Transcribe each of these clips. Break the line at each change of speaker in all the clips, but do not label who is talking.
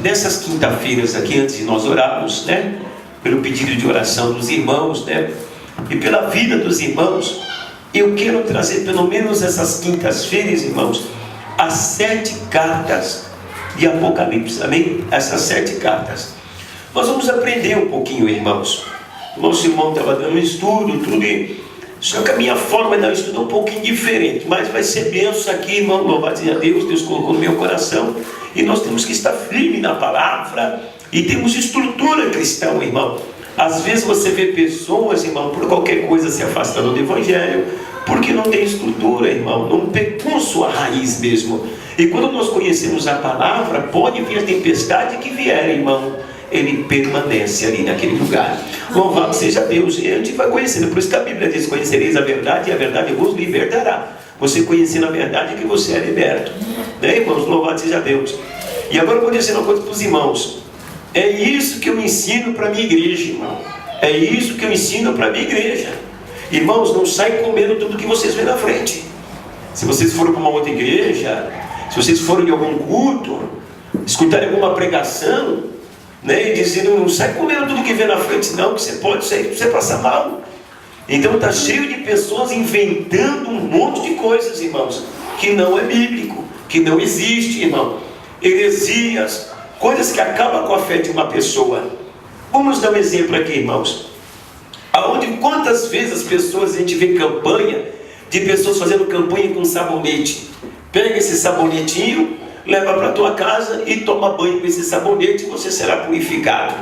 Nessas quinta-feiras aqui, antes de nós orarmos, né, pelo pedido de oração dos irmãos, né, e pela vida dos irmãos, eu quero trazer pelo menos essas quintas-feiras, irmãos, as 7 cartas de Apocalipse, amém? Essas 7 cartas. Nós vamos aprender um pouquinho, irmãos. O nosso irmão estava dando um estudo, tudo, só que a minha forma de dar um estudo é um pouquinho diferente, mas vai ser benção aqui, irmão, louvado seja Deus, Deus colocou no meu coração, e nós temos que estar firme na palavra, e temos estrutura cristã, irmão. Às vezes você vê pessoas, irmão, por qualquer coisa se afastando do Evangelho, porque não tem estrutura, irmão, não pegou sua raiz mesmo. E quando nós conhecemos a palavra, pode vir a tempestade que vier, irmão, ele permanece ali naquele lugar. Louvado seja Deus. E a gente vai conhecendo, por isso que a Bíblia diz: conhecereis a verdade e a verdade vos libertará. Você conhecendo a verdade que você é liberto, né, irmãos? Louvado seja Deus. E agora eu vou dizer uma coisa para os irmãos: é isso que eu ensino para a minha igreja, irmão. É isso que eu ensino para a minha igreja. Irmãos, não sai comendo tudo que vocês vêem na frente. Se vocês forem para uma outra igreja, se vocês forem em algum culto, escutarem alguma pregação, né, e dizendo: não sai comendo tudo que vê na frente, não, que você pode sair, você passa mal. Então está cheio de pessoas inventando um monte de coisas, irmãos, que não é bíblico, que não existe, irmão. Heresias, coisas que acabam com a fé de uma pessoa. Vamos dar um exemplo aqui, irmãos. Quantas vezes as pessoas, a gente vê campanha de pessoas fazendo campanha com sabonete. Pega esse sabonetinho, leva para a tua casa e toma banho com esse sabonete, e você será purificado.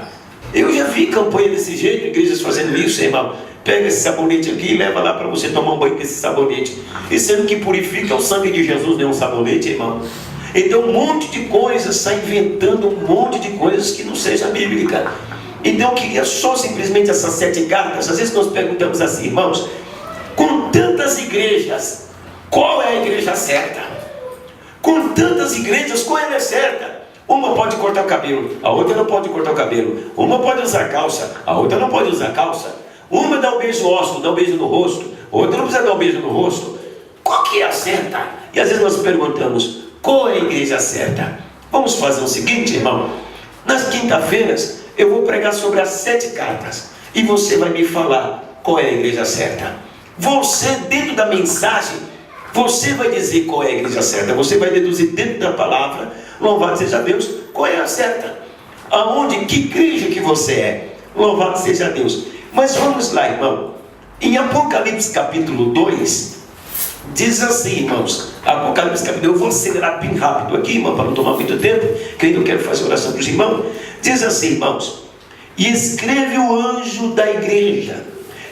Eu já vi campanha desse jeito, igrejas fazendo isso, irmão. Pega esse sabonete aqui e leva lá para você tomar um banho com esse sabonete. E sendo que purifica o sangue de Jesus, não é um sabonete, irmão. Então um monte de coisas, sai inventando um monte de coisas que não seja bíblica. Então eu queria só simplesmente essas 7 cartas. Às vezes nós perguntamos assim, irmãos, com tantas igrejas, qual é a igreja certa? Com tantas igrejas, qual é a certa? Uma pode cortar o cabelo, a outra não pode cortar o cabelo. Uma pode usar calça, a outra não pode usar calça. Uma dá um beijo ósseo, dá um beijo no rosto, outra não precisa dar um beijo no rosto. Qual que é a certa? E às vezes nós perguntamos, qual é a igreja certa? Vamos fazer o seguinte, irmão. Nas quinta-feiras eu vou pregar sobre as 7 cartas, e você vai me falar qual é a igreja certa. Você, dentro da mensagem, você vai dizer qual é a igreja certa. Você vai deduzir dentro da palavra, louvado seja Deus, qual é a certa. Aonde, que igreja que você é. Louvado seja Deus. Mas vamos lá, irmão. Em Apocalipse capítulo 2, diz assim, irmãos. Apocalipse capítulo 2, eu vou acelerar bem rápido aqui, irmão, para não tomar muito tempo, que ainda eu quero fazer oração para os irmãos. Diz assim, irmãos: e escreve o anjo da igreja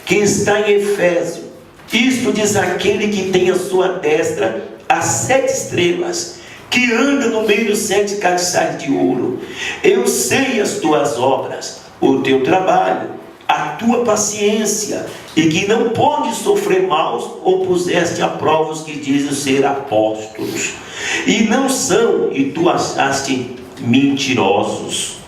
que está em Efésio. Isto diz aquele que tem à sua destra as 7 estrelas, que anda no meio dos 7 castiçais de ouro. Eu sei as tuas obras, o teu trabalho, a tua paciência, e que não podes sofrer maus, ou puseste a prova os que dizem ser apóstolos, e não são, e tu achaste mentirosos.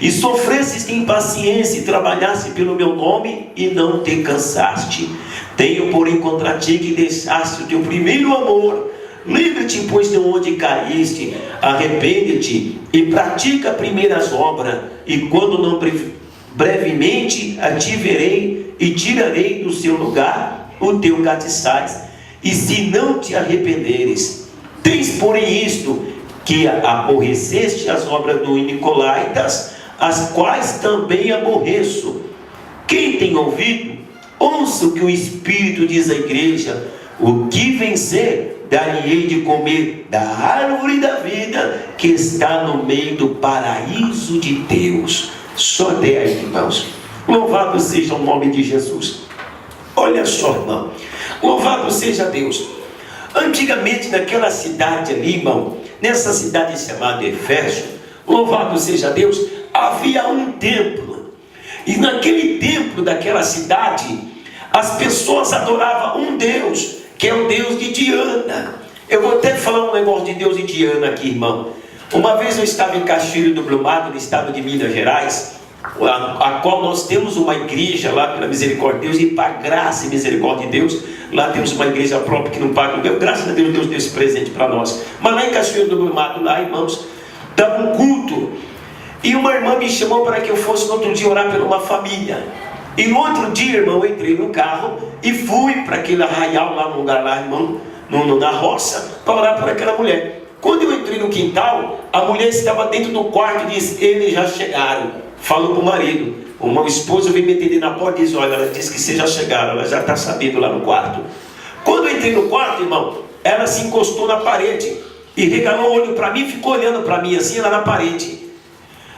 E sofrestes em paciência, e trabalhaste pelo meu nome, e não te cansaste. Tenho, porém, contra ti que deixaste o teu primeiro amor. Lembra-te, pois, de onde caíste, arrepende-te, e pratica primeiras obras, e quando não brevemente a te verei, e tirarei do seu lugar o teu castiçais, e se não te arrependeres. Tens, porém, isto, que aborreceste as obras dos nicolaítas, as quais também aborreço. Quem tem ouvido, ouça o que o Espírito diz à igreja. O que vencer, dar-lhe-ei de comer da árvore da vida, que está no meio do paraíso de Deus. Só 10, irmãos. Louvado seja o nome de Jesus. Olha só, irmão. Louvado seja Deus. Antigamente, naquela cidade ali, irmão, nessa cidade chamada Efésio, louvado seja Deus, havia um templo. E naquele templo daquela cidade, as pessoas adoravam um Deus, que é o Deus de Diana. Eu vou até falar um negócio de Deus de Diana aqui, irmão. Uma vez eu estava em Castilho do Brumado, no estado de Minas Gerais, a qual nós temos uma igreja lá pela misericórdia de Deus, e para graça e misericórdia de Deus, lá temos uma igreja própria que não paga aluguel. Graças a Deus, Deus deu esse presente para nós. Mas lá em Castilho do Brumado, lá, irmãos, dava um culto, e uma irmã me chamou para que eu fosse no outro dia orar por uma família. E no outro dia, irmão, eu entrei no carro e fui para aquele arraial lá no lugar lá, irmão, na roça, para orar por aquela mulher. Quando eu entrei no quintal, a mulher estava dentro do quarto e disse: eles já chegaram. Falou para o marido. Uma esposa veio me atender na porta e disse: olha, ela disse que vocês já chegaram, ela já está sabendo lá no quarto. Quando eu entrei no quarto, irmão, ela se encostou na parede e regalou o olho para mim e ficou olhando para mim assim, lá na parede.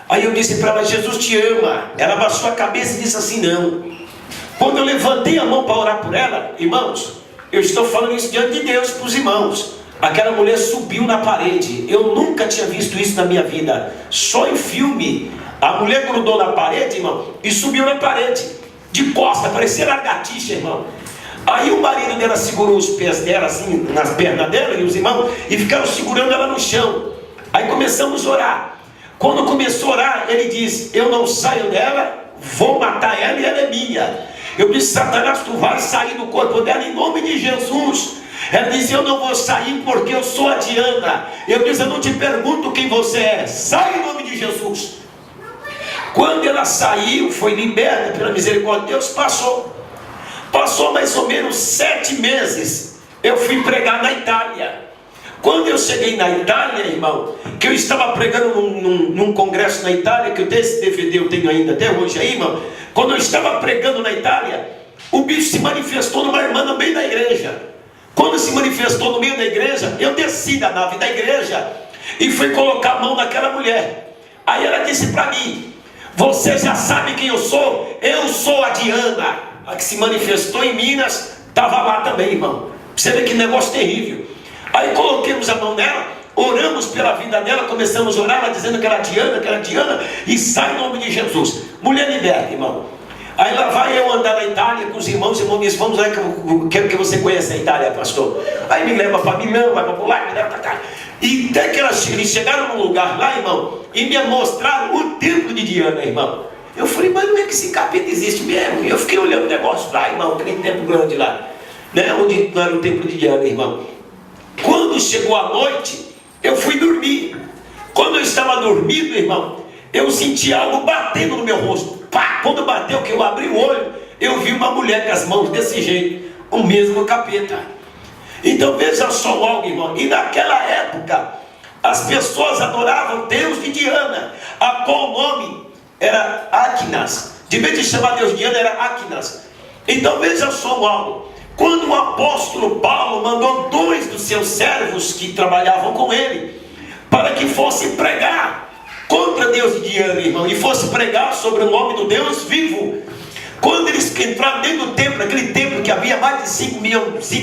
Aí eu disse para ela: Jesus te ama. Ela abaixou a cabeça e disse assim: não. Quando eu levantei a mão para orar por ela, irmãos, eu estou falando isso diante de Deus para os irmãos, aquela mulher subiu na parede. Eu nunca tinha visto isso na minha vida, só em filme. A mulher grudou na parede, irmão, e subiu na parede, de costa, parecia lagartixa, irmão. Aí o marido dela segurou os pés dela, assim, nas pernas dela, e os irmãos, e ficaram segurando ela no chão. Aí começamos a orar. Quando começou a orar, ele disse: eu não saio dela, vou matar ela e ela é minha. Eu disse: Satanás, tu vai sair do corpo dela em nome de Jesus. Ela disse: eu não vou sair porque eu sou a Diana. Eu disse: eu não te pergunto quem você é, sai em nome de Jesus. Quando ela saiu, foi liberta pela misericórdia de Deus, passou mais ou menos 7 meses, eu fui pregar na Itália. Quando eu cheguei na Itália, irmão, que eu estava pregando num congresso na Itália, que esse DVD eu tenho ainda até hoje aí, irmão. Quando eu estava pregando na Itália, o bicho se manifestou numa irmã no meio da igreja. Quando se manifestou no meio da igreja, eu desci da nave da igreja e fui colocar a mão naquela mulher. Aí ela disse para mim: você já sabe quem eu sou? Eu sou a Diana, a que se manifestou em Minas, estava lá também, irmão. Você vê que negócio terrível. Aí coloquemos a mão nela, oramos pela vida dela, começamos a orar, ela dizendo que era Diana, e sai em nome de Jesus. Mulher liberta, irmão. Aí lá vai eu andar na Itália com os irmãos dizem: vamos lá que eu quero que você conheça a Itália, pastor. Aí me leva para Milão, vai para lá, me leva para cá. E até que eles chegaram num lugar lá, irmão, e me mostraram o templo de Diana, irmão. Eu falei: mas não é que esse capeta existe mesmo? E eu fiquei olhando o negócio lá, irmão, aquele templo grande lá, né? Onde não era o templo de Diana, irmão. Quando chegou a noite, eu fui dormir. Quando eu estava dormindo, irmão, eu senti algo batendo no meu rosto. Pá! Quando bateu, que eu abri o olho, eu vi uma mulher com as mãos desse jeito, o mesmo capeta. Então veja só algo, irmão. E naquela época, as pessoas adoravam Deus de Diana, a qual nome era Aquinas. De vez de chamar Deus de Diana, era Aquinas. Então veja só algo. Quando o apóstolo Paulo mandou 2 dos seus servos que trabalhavam com ele, para que fosse pregar contra Deus de Diana, irmão, e fosse pregar sobre o nome do Deus vivo. Quando eles entraram dentro do templo, aquele templo que havia mais de 5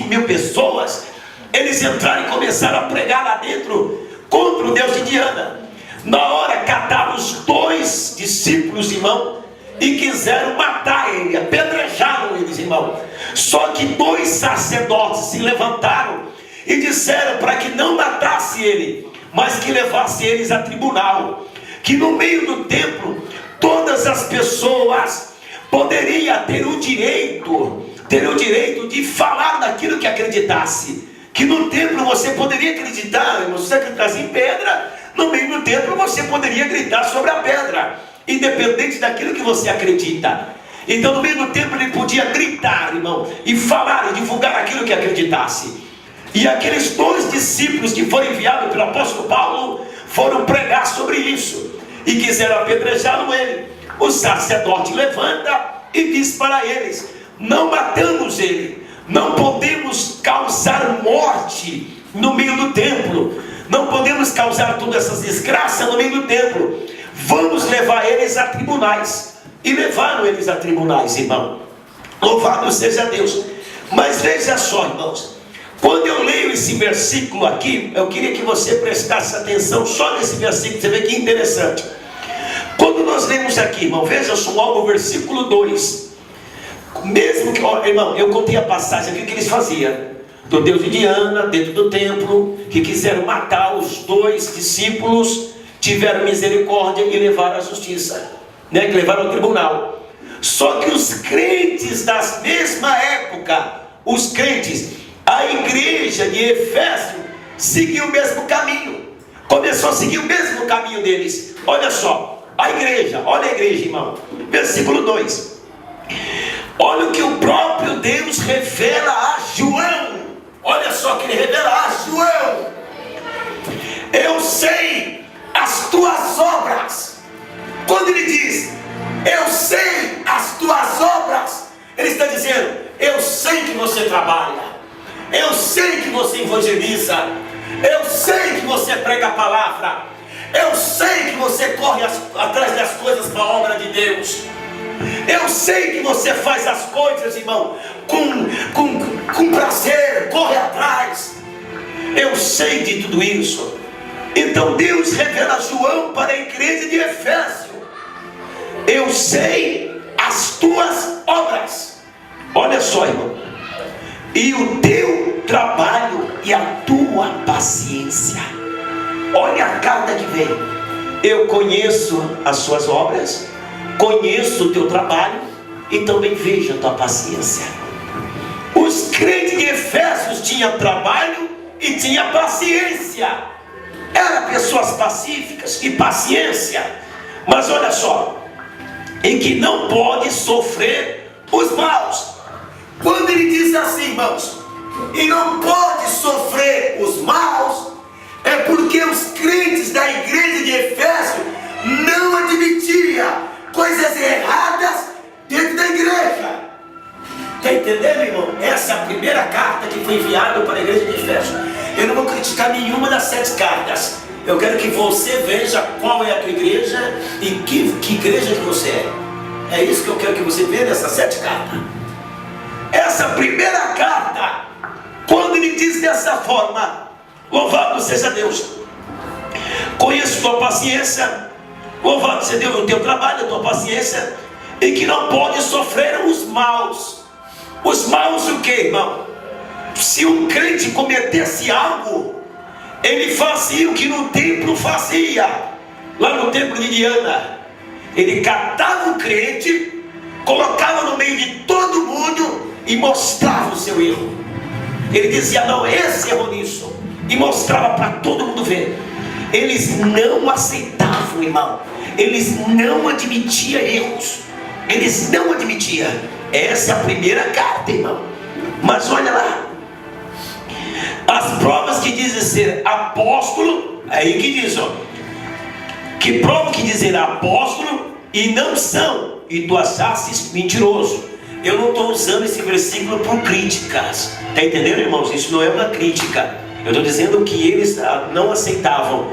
mil pessoas, eles entraram e começaram a pregar lá dentro contra o Deus de Diana. Na hora cataram os 2 discípulos, irmão, e quiseram matar ele, apedrejaram eles, irmão. Só que 2 sacerdotes se levantaram e disseram para que não matasse ele, mas que levasse eles a tribunal, que no meio do templo todas as pessoas poderiam ter o direito de falar daquilo que acreditasse. Que no templo você poderia acreditar, se você acreditasse em pedra, no meio do templo você poderia gritar sobre a pedra, independente daquilo que você acredita. Então no meio do templo ele podia gritar, irmão, e falar e divulgar aquilo que acreditasse. E aqueles 2 discípulos que foram enviados pelo apóstolo Paulo foram pregar sobre isso e quiseram apedrejá-lo ele. O sacerdote levanta e diz para eles: não matamos ele, não podemos causar morte no meio do templo, não podemos causar todas essas desgraças no meio do templo, vamos levar eles a tribunais. E levaram eles a tribunais, irmão. Louvado seja Deus. Mas veja só, irmãos, quando eu leio esse versículo aqui, eu queria que você prestasse atenção só nesse versículo, você vê que interessante. Quando nós lemos aqui, irmão, veja só o versículo 2. Mesmo que, ó, irmão, eu contei a passagem aqui que eles faziam do Deus de Diana dentro do templo, que quiseram matar os 2 discípulos, tiveram misericórdia e levaram à justiça, né, que levaram ao tribunal. Só que os crentes da mesma época, a igreja de Éfeso seguiu o mesmo caminho. começou a seguir o mesmo caminho deles. Olha só, olha a igreja, irmão. Versículo 2. Olha o que o próprio Deus revela a João. Olha só que ele revela a João: eu sei as tuas obras. Quando ele diz, eu sei as tuas obras, ele está dizendo, eu sei que você trabalha, eu sei que você evangeliza, eu sei que você prega a palavra, eu sei que você corre atrás das coisas para a obra de Deus, eu sei que você faz as coisas, irmão, com prazer, corre atrás. Eu sei de tudo isso. Então Deus revela a João para a igreja de Efésio: eu sei as tuas obras. Olha só, irmão, e o teu trabalho e a tua paciência. Olha a carta que vem: eu conheço as suas obras, conheço o teu trabalho e também vejo a tua paciência. Os crentes de Efésios tinham trabalho e tinham paciência. Eram pessoas pacíficas e paciência. Mas olha só, em que não pode sofrer os maus. Quando ele diz assim, irmãos, e não pode sofrer os maus, é porque os crentes da igreja de Efésio não admitiam coisas erradas dentro da igreja. Está entendendo, irmão? Essa é a primeira carta que foi enviada para a igreja de Efésio. Eu não vou criticar nenhuma das 7 cartas. Eu quero que você veja qual é a tua igreja e que igreja que você é. É isso que eu quero que você veja nessas 7 cartas. Essa primeira carta, quando ele diz dessa forma, louvado seja Deus, conheço tua paciência, louvado seja Deus, o teu trabalho, a tua paciência, e que não pode sofrer os maus. Os maus o que, irmão? Se um crente cometesse algo, ele fazia o que no templo fazia. Lá no templo de Diana, ele catava o crente, colocava no meio de todo mundo e mostrava o seu erro. Ele dizia, não, esse errou nisso, e mostrava para todo mundo ver. Eles não aceitavam, irmão. Eles não admitiam erros. Eles não admitiam. Essa é a primeira carta, irmão. Mas olha lá, as provas que dizem ser apóstolo, aí que diz, ó, que prova que dizer apóstolo e não são, e tu achastes mentiroso. Eu não estou usando esse versículo por críticas. Está entendendo, irmãos? Isso não é uma crítica. Eu estou dizendo que eles não aceitavam.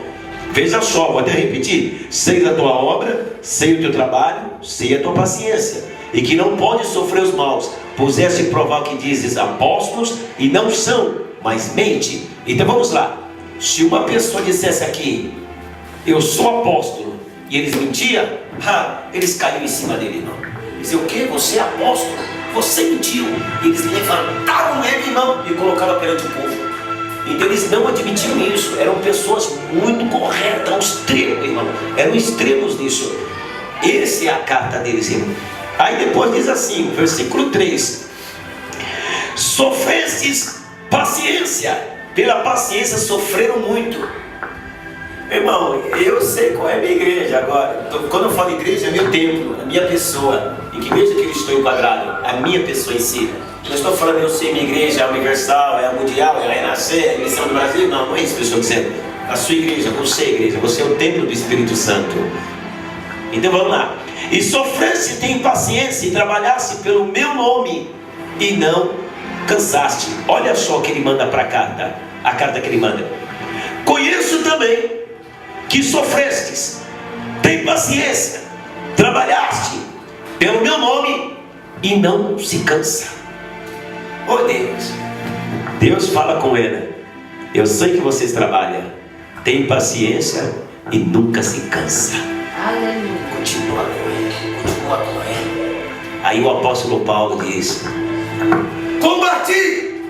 Veja só, vou até repetir: sei da tua obra, sei o teu trabalho, sei a tua paciência, e que não pode sofrer os maus. Puseste provar que dizes apóstolos e não são, mas mente. Então vamos lá. Se uma pessoa dissesse aqui, eu sou apóstolo, e eles mentiam, eles caíram em cima dele, irmão. Diziam, o que? Você é apóstolo? Você mentiu. Eles levantaram ele, irmão, e colocaram perante o povo. Então eles não admitiam isso. Eram pessoas muito corretas, ao extremo, irmão. Eram extremos nisso. Essa é a carta deles, irmão. Aí depois diz assim, versículo 3: sofrestes paciência, pela paciência sofreram muito. Irmão, eu sei qual é a minha igreja agora. Quando eu falo igreja, é meu templo, a minha pessoa. Em que igreja que eu estou enquadrado? A minha pessoa em si. Não estou falando, eu sei minha igreja, é a universal, é a mundial, é a renascer, é a missão do Brasil. Não, não é isso que eu estou dizendo. A sua igreja, você é a igreja, você é o templo do Espírito Santo. Então vamos lá. E sofreste, tem paciência, e trabalhaste pelo meu nome, e não cansaste. Olha só o que ele manda para a carta que ele manda. Conheço também que sofrestes, tem paciência, trabalhaste pelo meu nome, e não se cansa. Oh Deus, Deus fala com ele: eu sei que vocês trabalham, tem paciência e nunca se cansa.
Aleluia.
Continua com ele, continua com ele. Aí o apóstolo Paulo diz: combati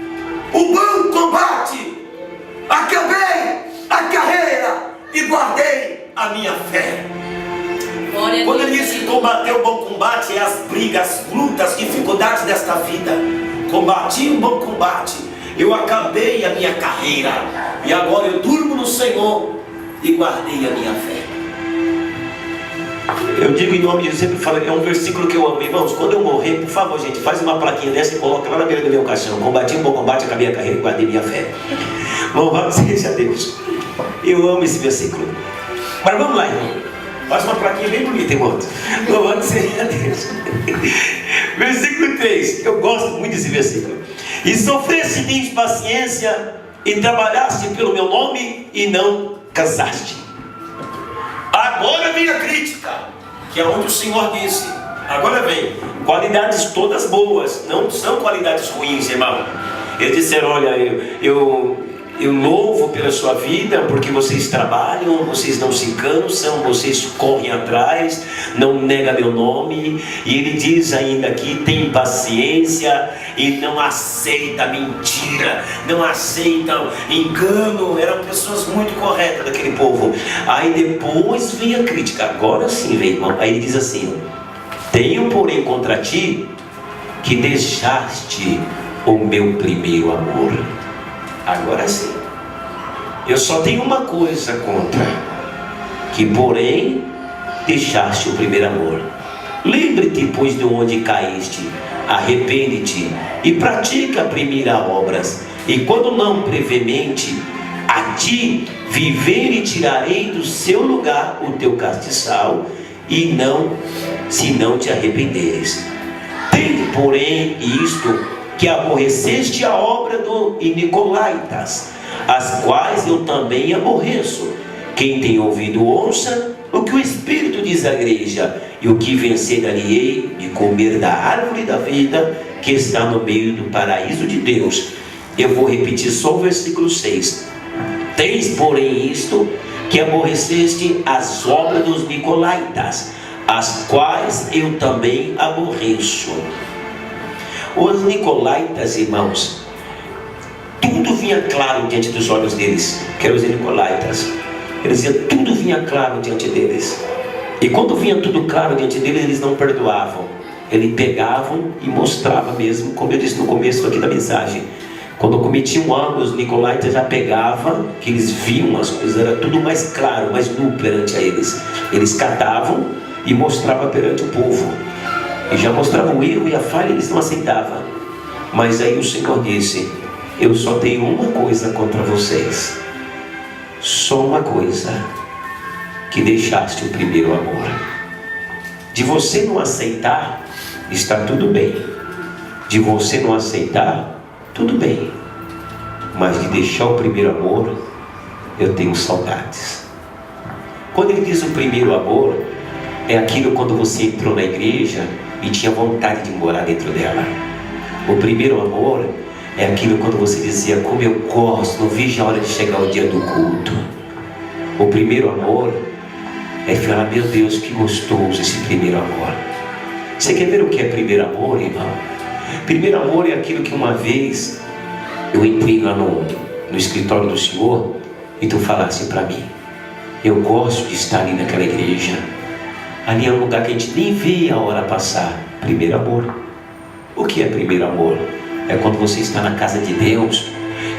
o bom combate, acabei a carreira e guardei a minha fé. Quando ele diz que combater o bom combate, é as brigas, as lutas, as dificuldades desta vida. Combati um bom combate, eu acabei a minha carreira, e agora eu durmo no Senhor,
e guardei a minha fé.
Eu digo em nome de Jesus, sempre falo, é um versículo que eu amo. Irmãos, quando eu morrer, por favor, gente, faz uma plaquinha dessa e coloca lá na beira do meu caixão. Combati um bom combate, acabei a carreira e guardei minha fé. Louvado seja Deus. Eu amo esse versículo. Mas vamos lá, irmão. Faz uma plaquinha bem bonita, irmão. Louvado seja Deus. Versículo 3. Eu gosto muito desse versículo. E sofreste, tens paciência, e trabalhaste pelo meu nome, e não cansaste. Agora vem a crítica, que é onde o Senhor disse. Agora vem. Qualidades todas boas, não são qualidades ruins, irmão. Eles disseram, olha, eu louvo pela sua vida, porque vocês trabalham, vocês não se cansam, vocês correm atrás, não nega meu nome. E ele diz ainda aqui, tem paciência e não aceita mentira, não aceitam engano. Eram pessoas muito corretas daquele povo. Aí depois vem a crítica, agora sim vem, irmão. Aí ele diz assim, tenho porém contra ti que deixaste o meu primeiro amor. Agora sim, eu só tenho uma coisa contra, que porém deixaste o primeiro amor. Lembre-te, pois, de onde caíste, arrepende-te e pratica primeira obras. E quando não brevemente a ti viver e tirarei do seu lugar o teu castiçal, e não, se não te arrependeres. Tende, porém, isto, que aborreceste a obra do Nicolaítas, as quais eu também aborreço. Quem tem ouvido ouça o que o Espírito diz à igreja, e o que vencer darei de comer da árvore da vida, que está no meio do paraíso de Deus. Eu vou repetir só o versículo 6. Tens, porém, isto, que aborreceste as obras dos Nicolaítas, as quais eu também aborreço. Os Nicolaítas, irmãos, tudo vinha claro diante dos olhos deles. Que eram os Nicolaítas. Eles diziam, tudo vinha claro diante deles. E quando vinha tudo claro diante deles, eles não perdoavam. Eles pegavam e mostravam mesmo, como eu disse no começo aqui da mensagem. Quando cometiam algo, os Nicolaítas já pegavam, que eles viam as coisas, era tudo mais claro, mais nu perante a eles. Eles catavam e mostravam perante o povo. E já mostravam o erro e a falha, eles não aceitavam. Mas aí o Senhor disse, eu só tenho uma coisa contra vocês. Só uma coisa, que deixaste o primeiro amor. De você não aceitar, está tudo bem. De você não aceitar, tudo bem. Mas de deixar o primeiro amor, eu tenho saudades. Quando ele diz o primeiro amor, é aquilo quando você entrou na igreja e tinha vontade de morar dentro dela. O primeiro amor é aquilo quando você dizia, como eu gosto, não vejo a hora de chegar o dia do culto. O primeiro amor é falar, meu Deus, que gostoso esse primeiro amor. Você quer ver o que é primeiro amor, irmão? Primeiro amor é aquilo que uma vez eu entrei lá no escritório do Senhor e tu falasse para mim, eu gosto de estar ali naquela igreja. Ali é um lugar que a gente nem vê a hora passar. Primeiro amor. O que é primeiro amor? É quando você está na casa de Deus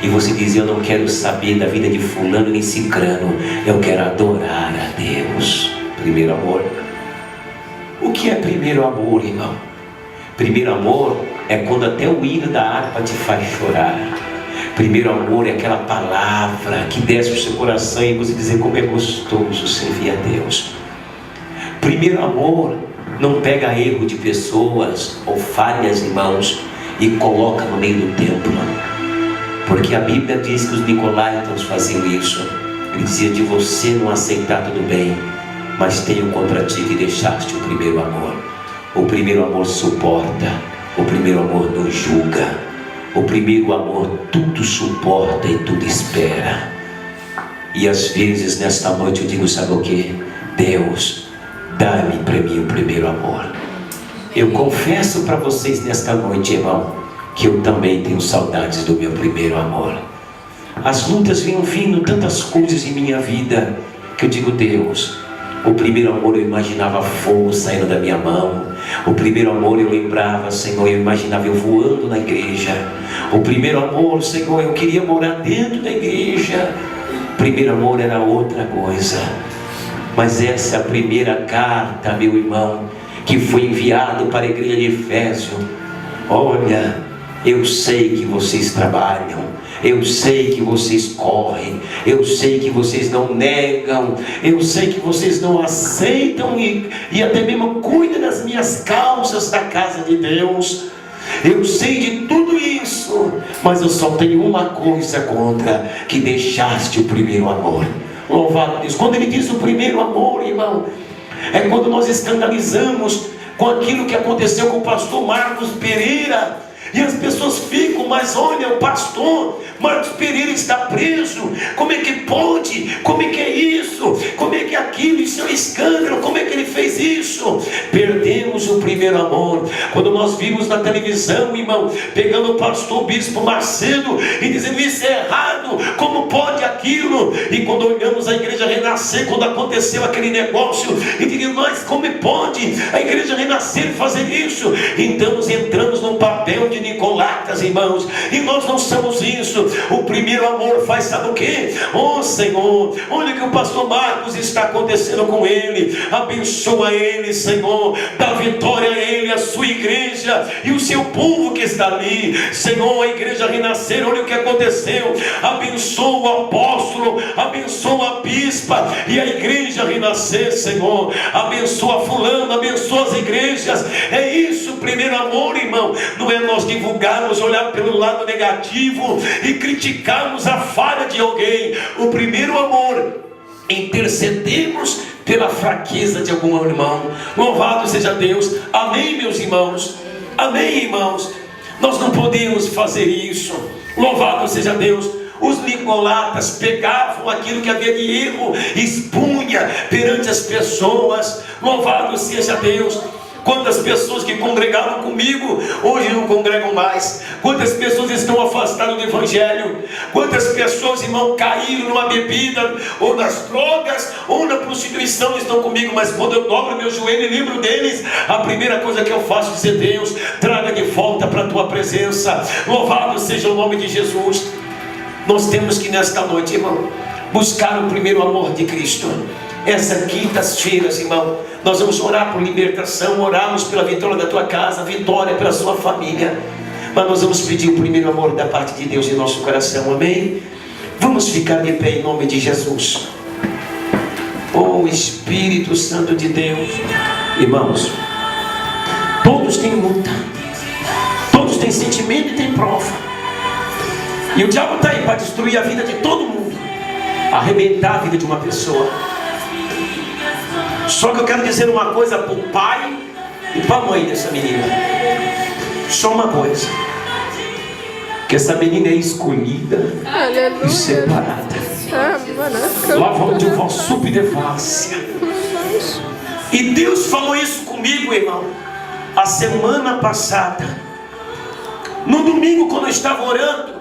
e você diz, eu não quero saber da vida de fulano nem cicrano, eu quero adorar a Deus. Primeiro amor. O que é primeiro amor, irmão? Primeiro amor é quando até o hino da harpa te faz chorar. Primeiro amor é aquela palavra que desce o seu coração e você dizer, como é gostoso servir a Deus. Primeiro amor não pega erro de pessoas ou falhas, irmãos, e coloca no meio do templo. Porque a Bíblia diz que os Nicolaítas faziam isso. Ele dizia, de você não aceitar tudo bem, mas tenho contra ti que deixaste o primeiro amor. O primeiro amor suporta, o primeiro amor não julga, o primeiro amor tudo suporta e tudo espera. E às vezes nesta noite eu digo, sabe o que? Deus, dá-me para mim o primeiro amor. Eu confesso para vocês nesta noite, irmão, que eu também tenho saudades do meu primeiro amor. As lutas vinham vindo, tantas coisas em minha vida, que eu digo, Deus, o primeiro amor eu imaginava fogo saindo da minha mão. O primeiro amor eu lembrava, Senhor, eu imaginava eu voando na igreja. O primeiro amor, Senhor, eu queria morar dentro da igreja. Primeiro amor era outra coisa. Mas essa é a primeira carta, meu irmão, que foi enviado para a igreja de Efésio. Olha, eu sei que vocês trabalham, eu sei que vocês correm, eu sei que vocês não negam, eu sei que vocês não aceitam e até mesmo cuidam das minhas causas da casa de Deus. Eu sei de tudo isso, mas eu só tenho uma coisa contra: que deixaste o primeiro amor. Louvado Deus. Quando ele diz o primeiro amor, irmão, é quando nós escandalizamos com aquilo que aconteceu com o pastor Marcos Pereira. E as pessoas ficam, mas olha, o pastor Marcos Pereira está preso. Como é que pode? Como é que é isso? Como é que é aquilo? Isso é um escândalo. Como é que ele fez isso? Perdemos o primeiro amor. Quando nós vimos na televisão, irmão, pegando o pastor Bispo Macedo e dizendo: isso é errado, como pode aquilo? E quando olhamos a igreja renascer, quando aconteceu aquele negócio, e dizemos: nós, como pode a igreja renascer fazer isso? Então nós entramos num papel de nicolatas, irmãos, e nós não somos isso. O primeiro amor faz, sabe o que? Oh Senhor, olha o que o pastor Marcos está acontecendo com ele. Abençoa ele, Senhor, dá vitória a ele, a sua igreja e o seu povo que está ali. Senhor, a igreja renascer, olha o que aconteceu. Abençoa o apóstolo, abençoa a bispa e a igreja renascer, Senhor. Abençoa fulano, abençoa as igrejas. É isso, o primeiro amor, irmão. Não é nós divulgarmos, olhar pelo lado negativo e criticarmos a falha de alguém. O primeiro amor, intercedemos pela fraqueza de algum irmão. Louvado seja Deus. Amém, meus irmãos. Amém, irmãos. Nós não podemos fazer isso. Louvado seja Deus. Os nicolatas pegavam aquilo que havia de erro, expunha perante as pessoas. Louvado seja Deus. Quantas pessoas que congregavam comigo hoje não congregam mais? Quantas pessoas estão afastadas do evangelho? Quantas pessoas, irmão, caíram numa bebida, ou nas drogas, ou na prostituição, estão comigo? Mas quando eu dobro meu joelho e lembro deles, a primeira coisa que eu faço é dizer: Deus, traga de volta para a tua presença. Louvado seja o nome de Jesus. Nós temos que nesta noite, irmão, buscar o primeiro amor de Cristo. Essa quintas-feiras, irmão, nós vamos orar por libertação, orarmos pela vitória da tua casa, vitória pela sua família. Mas nós vamos pedir o primeiro amor da parte de Deus em nosso coração, amém? Vamos ficar de pé em nome de Jesus. Oh Espírito Santo de Deus. Irmãos, todos têm luta, todos têm sentimento e têm prova. E o diabo está aí para destruir a vida de todo mundo, arrebentar a vida de uma pessoa. Só que eu quero dizer uma coisa para o pai e para a mãe dessa menina. Só uma coisa: que essa menina é escolhida. Aleluia. E separada. Lá vamos de uma subdevância. E Deus falou isso comigo, irmão, a semana passada. No domingo, quando eu estava orando,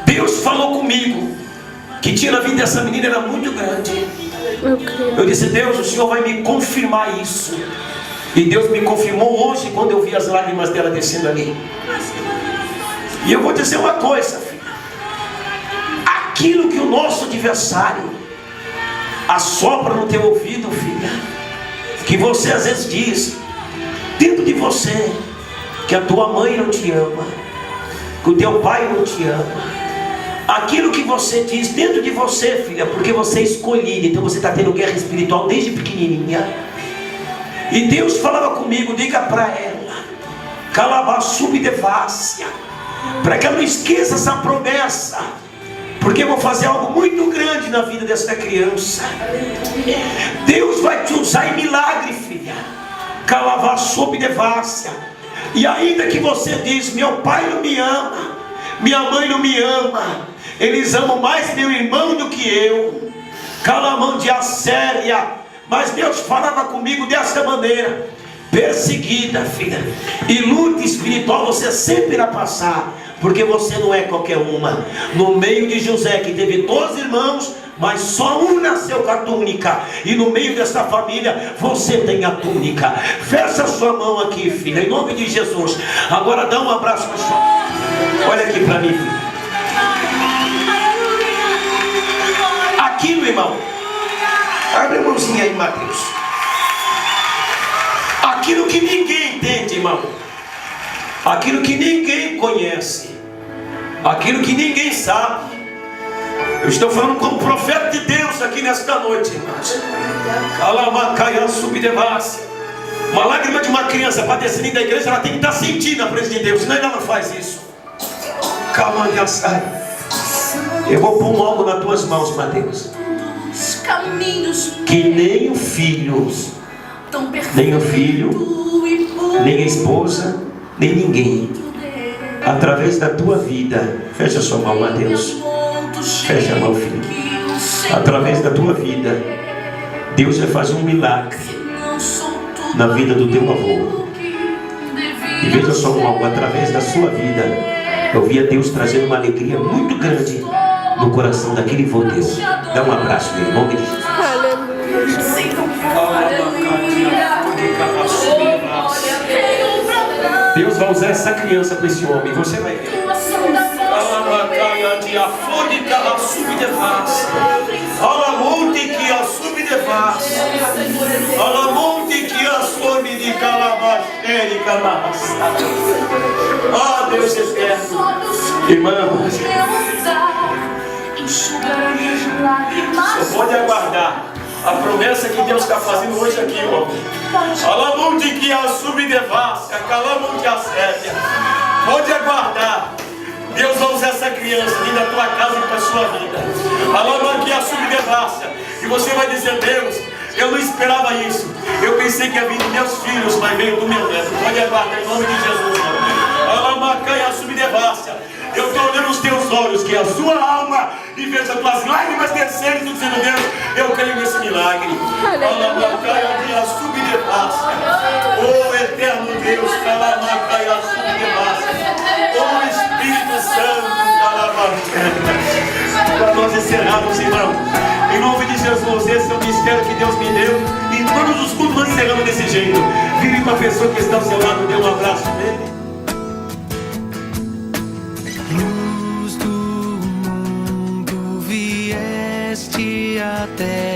Deus falou comigo que tinha na vida dessa menina era muito grande. Eu disse: Deus, o Senhor vai me confirmar isso. E Deus me confirmou hoje, quando eu vi as lágrimas dela descendo ali. E eu vou dizer uma coisa, filha: aquilo que o nosso adversário assopra no teu ouvido, filha, que você às vezes diz dentro de você que a tua mãe não te ama, que o teu pai não te ama, aquilo que você diz dentro de você, filha, porque você é escolhida, então você está tendo guerra espiritual desde pequenininha. E Deus falava comigo: diga para ela, calabasubdevácia, para que ela não esqueça essa promessa, porque eu vou fazer algo muito grande na vida dessa criança. Deus vai te usar em milagre, filha. Calabasubdevácia. E ainda que você diz: meu pai não me ama, minha mãe não me ama, eles amam mais meu irmão do que eu, calamândia séria. Mas Deus falava comigo dessa maneira: perseguida, filha, e luta espiritual você sempre irá passar, porque você não é qualquer uma. No meio de José, que teve 12 irmãos, mas só um nasceu com a túnica, e no meio dessa família você tem a túnica. Fecha a sua mão aqui, filha, em nome de Jesus. Agora dá um abraço para sua. Olha aqui para mim, filha. irmão. Abre a mãozinha aí, Mateus. Aquilo que ninguém entende, irmão. Aquilo que ninguém conhece. Aquilo que ninguém sabe. Eu estou falando como profeta de Deus aqui nesta noite, irmãos. Uma lágrima de uma criança para descer da igreja, ela tem que estar sentindo a presença de Deus, senão ela não faz isso. Calma, sai. Eu vou pôr algo nas tuas mãos, Mateus. Que nem o filho, nem a esposa, nem ninguém, através da tua vida, fecha a sua mão, Mateus. Fecha a mão, filho. Através da tua vida, Deus vai fazer um milagre na vida do teu avô. E veja só algo, através da sua vida, eu via Deus trazendo uma alegria muito grande no coração daquele vô teu. Dá um abraço, meu irmão. Deus vai usar essa criança para esse homem. Você vai ver. Oh, Deus eterno, irmãos, só pode aguardar a promessa que Deus está fazendo hoje aqui, irmão. Alamonte que assume devassa, calamonte a séria. Pode aguardar. Deus vai usar essa criança vir da tua casa e para a sua vida. Alamonte que assume devassa. E você vai dizer: Deus, eu não esperava isso. Eu pensei que ia vir dos meus filhos, mas veio do meu neto. Pode aguardar em nome de Jesus. Alamacaia assume devassa. Eu estou olhando os teus olhos, que é a sua alma, e vejo as tuas lágrimas descerem, e dizendo: Deus, eu creio nesse milagre. Alamacaia de assume devassa. Oh eterno Deus, Alamacaia assume devassa. Oh Espírito Santo, para nós encerrarmos, irmão, em nome de Jesus, esse é o mistério que Deus me deu. E todos os cultos nós encerramos desse jeito. Vire para a pessoa que está ao seu lado, dê um abraço nele.
Luz do mundo vieste a terra.